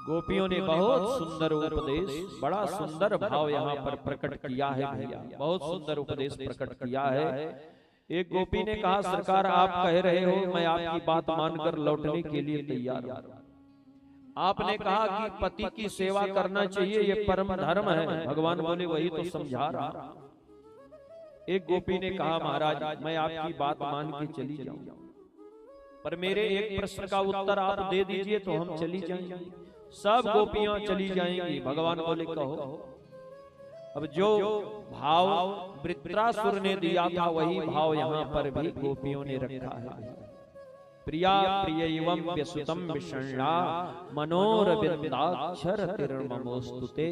गोपियों ने बहुत सुंदर उपदेश, बड़ा सुंदर भाव यहाँ पर प्रकट किया है भैया, बहुत सुंदर उपदेश प्रकट किया है। एक गोपी ने कहा, सरकार आप कह रहे हो, मैं आपकी बात मानकर लौटने के लिए तैयार हूं। आपने कहा कि पति की सेवा करना चाहिए, ये परम धर्म है। भगवान बोले वही तो समझा रहा। एक गोपी ने कहा, महाराज मैं आपकी बात मान के चली जाऊं, पर मेरे एक प्रश्न का उत्तर आप दे दीजिए तो हम चली जाएंगे। सब गोपियां चली जाएंगी। भगवान बोले कहो। अब जो भाव वृत्रासुर ने दिया था वही भाव यहाँ पर भी गोपियों ने रखा है। प्रिया प्रियैवं व्यसुतं विषण्णा मनोरविंदाक्षर तिर्ममोस्तुते।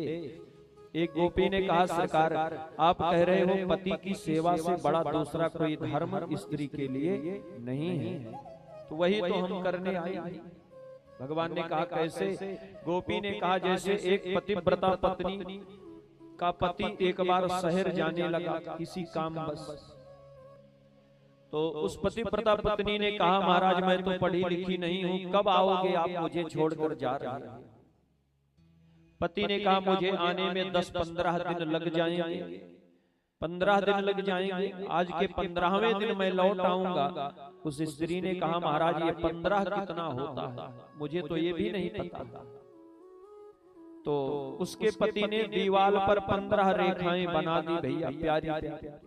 एक गोपी ने कहा, सरकार आप कह रहे हो पति की सेवा से बड़ा दूसरा कोई धर्म स्त्री के लिए नहीं है, तो वही तो हम करने आए। भगवान ने कहा कैसे? गोपी ने कहा जैसे एक पतिव्रता पत्नी का पति एक बार शहर जाने लगा किसी काम बस, तो उस पतिव्रता पत्नी ने कहा, महाराज मैं तो पढ़ी लिखी नहीं हूं, कब आओगे आप, मुझे छोड़कर जा रहे हैं। पति ने कहा मुझे आने में 10-15 दिन लग जाएंगे। 15 दिन लग जाएंगे, आज के 15वें दिन मैं लौट आऊंगा। उस स्त्री ने कहा, महाराज ये 15 कितना होता है, मुझे तो ये भी नहीं पता। तो उसके पति ने दीवार पर 15 रेखाएं बना दी भैया, प्यारी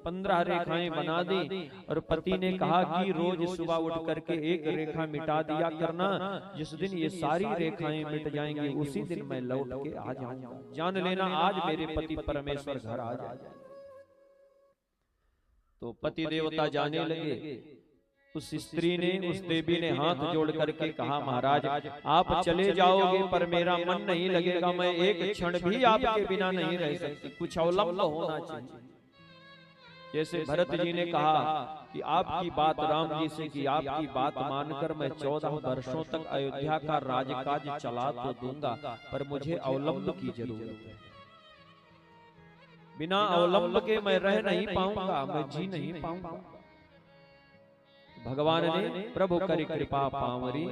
15 रेखाएं बना दी। और पति ने कहा कि रोज सुबह उठ करके एक रेखा मिटा दिया करना, जिस दिन ये सारी रेखाएं मिट जाएंगी उसी दिन मैं लौट के आ जाऊंगा। जान लेना आज मेरे पति परमेश्वर घर आ जाए। तो पति देवता जाने लगे। उस स्त्री ने, उस देवी ने हाथ जोड़ करके कहा, महाराज आप चले जाओगे पर मेरा मन नहीं लगेगा, मैं एक क्षण भी आपके बिना नहीं रह सकती, कुछ अवलंब होना चाहिए। जैसे भरत जी ने कहा कि आपकी बात राम जी से कि आपकी बात मानकर मैं 14 वर्षों तक अयोध्या का राजकाज चला तो दूंगा, पर मुझे अवलंब की जरूरत है। बिना अवलंब के मैं रह नहीं पाऊंगा, मैं जी नहीं पाऊंगा। भगवान ने प्रभु करि कृपा पावरी,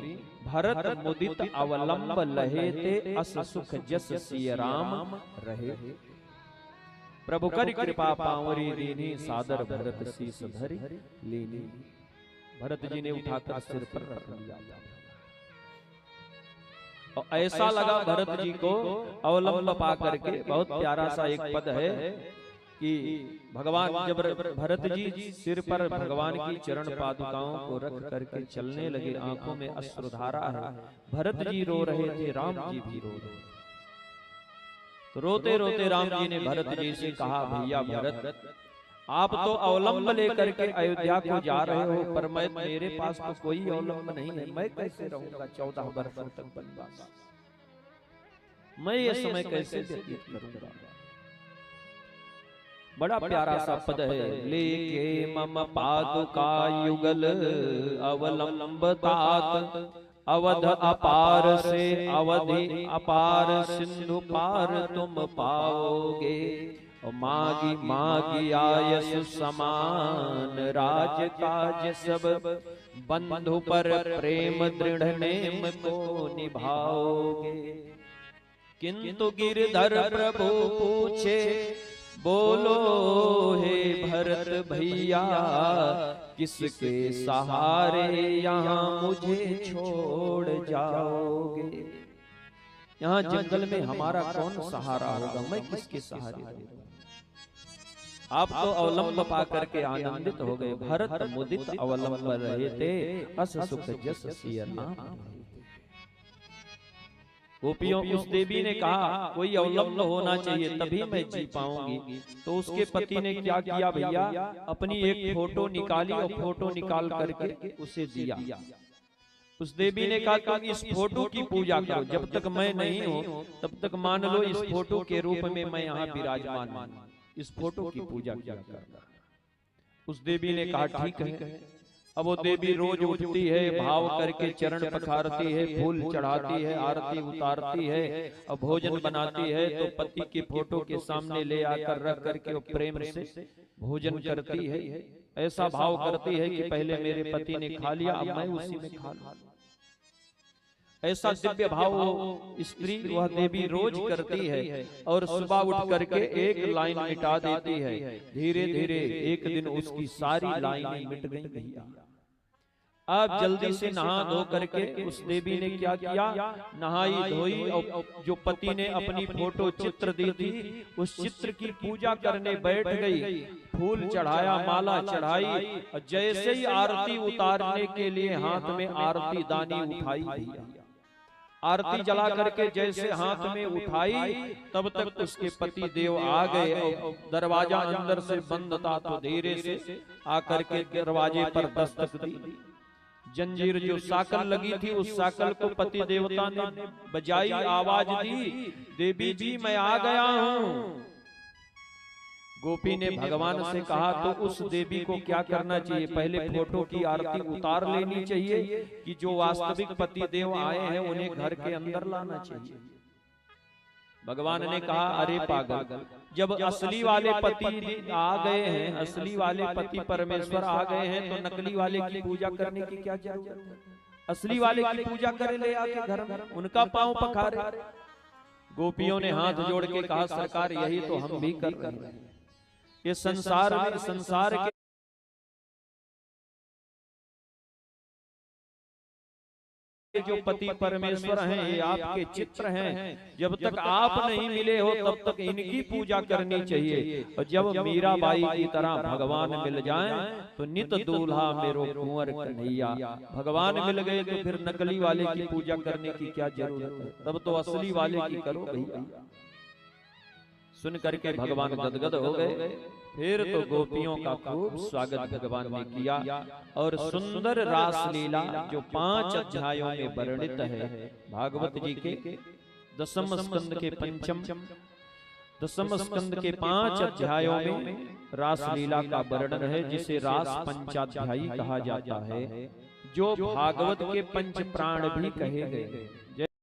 भरत मुदित अवलंब लहे ते अस सुख जस सिय राम रहे। प्रभु करि कृपा पावरी दीनी, सादर भरत शीस धरि लीनी। भरत जी ने उठाकर सिर पर रख लिया और ऐसा लगा भरत जी को अवलंब पा करके। बहुत प्यारा सा एक पद है कि भगवान जब भरत जी सिर पर भगवान की चरण पादुकाओं को रख करके चलने लगे, आंखों में अश्रुधारा है। भरत जी रो रहे थे, राम जी भी रो रहे थे। तो रोते रोते राम जी ने भरत जी से कहा, भैया भरत आप तो अवलंब लेकर के अयोध्या को जा रहे हो, पर मैं मेरे पास तो कोई अवलंब नहीं है, मैं कैसे रहूंगा 14 वर्षों तक वनवास, मैं ये समय कैसे व्यतीत करूंगा। बड़ा प्यारा सा पद है, लेके मम पादुका युगल अवलंब तात, अवध अपार से अवधि अपार सिंधु पार तुम पाओगे। मागी मागी आयस समान राज काज सब, बंधु पर प्रेम दृढ़ नेम को निभाओगे। किंतु गिरधर प्रभु पूछे, बोलो हे भरत भैया, किसके सहारे यहाँ मुझे छोड़ जाओगे। यहाँ जंगल में हमारा कौन सहारा होगा, मैं किसके सहारे रहूंगा। आप तो अवलंब पा करके आनंदित हो गए। भरत मुदित अवलंब रहे थे, अस सुख जस सिय राम। गोपियों उस देवी ने कहा कोई अवलंब होना चाहिए तभी मैं जी पाऊंगी। तो उसके पति ने क्या किया भैया, अपनी एक फोटो निकाली और फोटो निकाल करके उसे दिया। उस देवी ने कहा तुम इस फोटो की पूजा करो, जब तक मैं नहीं हूं तब तक मान लो इस फोटो के रूप में मैं यहाँ विराजमान हूं, इस फोटो की पूजा किया करना। उस देवी ने कहा ठीक है। अब वो देवी रोज उठती है, भाव करके चरण पखारती है, फूल चढ़ाती है, आरती उतारती है और भोजन बनाती है। तो पति के फोटो के सामने ले आकर रख करके वो प्रेम से भोजन करती है। ऐसा भाव करती है कि पहले मेरे पति ने खा लिया, अब मैं उसी में खा लूं। ऐसा दिव्य भाव स्त्री वह देवी रोज करती है और सुबह उठ करके एक लाइन मिटा देती है। धीरे धीरे एक दिन उसकी सारी लाइनें मिट गई भैया। अब जल्दी से नहा धो करके उस देवी ने क्या किया, नहाई धोई और जो पति ने अपनी फोटो चित्र दी थी उस चित्र की पूजा करने बैठ गई। फूल चढ़ाया, माला चढ़ाई और जैसे ही आरती उतारने के लिए हाथ में आरती दानी उठाई, आरती जला करके जैसे हाथ में उठाई तब तक उसके पति देव आ गए और दरवाजा अंदर से बंद था तो धीरे से आकर के दरवाजे पर दस्तक दी। जंजीर जो साकल लगी थी उस साकल को पति देवता ने बजाई, आवाज दी, देवी जी मैं आ गया हूँ। गोपी ने भगवान से कहा तो उस देवी को क्या करना चाहिए, पहले फोटो की आरती उतार लेनी चाहिए कि जो वास्तविक पति देव आए हैं उन्हें घर के अंदर लाना चाहिए। भगवान ने कहा अरे पागल, जब असली वाले पति आ गए हैं, असली वाले पति परमेश्वर आ गए हैं तो नकली वाले की पूजा करने की क्या जरूरत है। असली वाले की पूजा करे ले आके घर में, उनका पांव पखारे। गोपियों ने हाथ जोड़ के कहा सरकार यही तो हम भी कर रहे हैं। ये संसार में, संसार के जो पति परमेश्वर हैं ये आपके चित्र हैं, जब तक आप नहीं मिले हो तब तक इनकी पूजा करनी चाहिए। और जब मीराबाई की तरह भगवान मिल जाएं तो नित दूल्हा मेरो कुंवर कन्हैया। भगवान मिल गए तो फिर नकली वाले की पूजा करने की क्या जरूरत है, तब तो असली वाले की करो भैया। सुन करके भगवान गदगद हो गए। फिर तो गोपियों का खूब स्वागत भगवान ने किया और सुंदर रास लीला जो 5 अध्यायों में वर्णित है, भागवत जी के दसम स्कंद के दसम स्कंद के 5 अध्यायों में रास लीला का वर्णन है, जिसे रास पंचाध्यायी कहा जाता है, जो भागवत के 5 प्राण भी कहे गए।